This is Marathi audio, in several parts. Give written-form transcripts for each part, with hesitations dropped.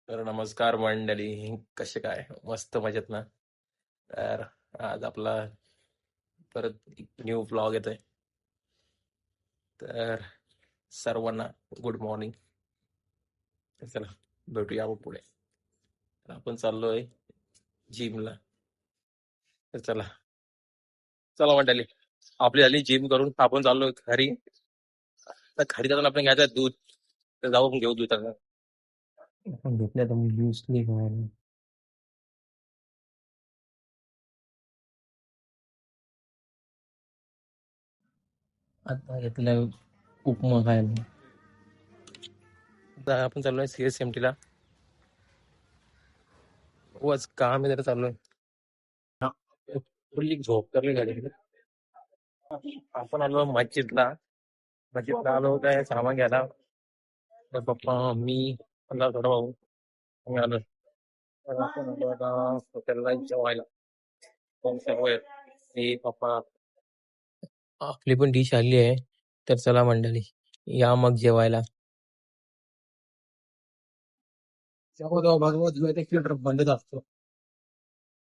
तर नमस्कार मंडळी, कसे काय? मस्त मजेत ना? तर आज आपला परत न्यू व्लॉग येतोय. तर सर्वांना गुड मॉर्निंग. चला भेटूया आपण पुढे. तर आपण चाललोय जिमला. तर चला चला मंडळी, आपली झाली जिम करून आपण चाललोय घरी. तर घरी जाताना आपण घ्यायचं दूध. तर जाऊ आपण घेऊ दूध आता. आपण घेतलं तर मी ज्यूस नाही खायला. आता घेतलं उपमा खायला. आता आपण चाललोय CSMT ला. आज काम आहे, जरा चाललोय. फुल्ली झोप करली गाडी. आपण आलो मस्जिदला. मस्जिदला आलो काय सामान घ्यायला. तर पप्पा मी मला थोडा भाऊ आम्ही आलो. तर आपण आलो आता हॉटेलला जेवायला. कोण सर्व आहेत मी पप्पा. आपली पण डिश आली आहे. तर चला मंडळी, या मग जेवायला. जेव्हा तेव्हा भगवत एक किलोमीटर बंदच असतो.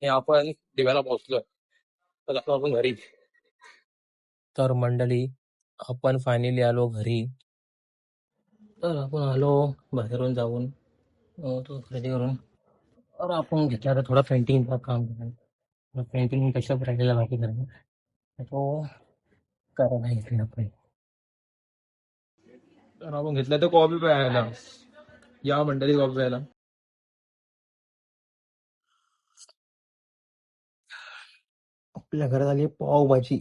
हे आपण दिव्याला पोहोचलोय. तर आता आपण घरी. तर मंडळी, आपण फायनली आलो घरी. तर आपण आलो बाहेरून जाऊन तो खरेदी करून. तर आपण घेतला तर थोडा पेंटिंगचं काम करायला. पेंटिंग कशा राहिलेला माहिती करायला. तो करायला घेतला आपण. तर आपण घेतला तर कॉपी प्यायला. या मंडळी कॉपी प्यायला. आपल्या घरात आली पावभाजी.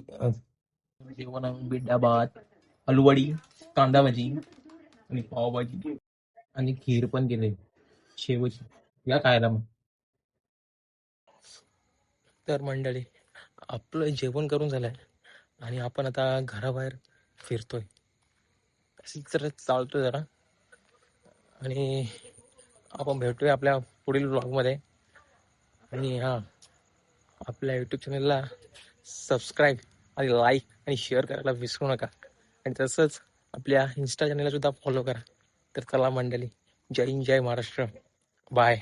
जेवण आहे बिड्डा भात, आलूवडी, कांदा भाजी आणि पावभाजी आणि खीर पण केली शेवची. या खायला मग. तर मंडळी, आपलं जेवण करून झालंय आणि आपण आता घराबाहेर फिरतोय. तशीच जरा चालतोय जरा. आणि आपण भेटूया आपल्या पुढील व्लॉगमध्ये. आणि हा, आपल्या युट्यूब चॅनलला सबस्क्राईब आणि लाईक आणि शेअर करायला विसरू नका. आणि तसंच आपल्या इंस्टा चॅनलला सुद्धा फॉलो करा. तर चला मंडळी, जय हिंद जय महाराष्ट्र. बाय.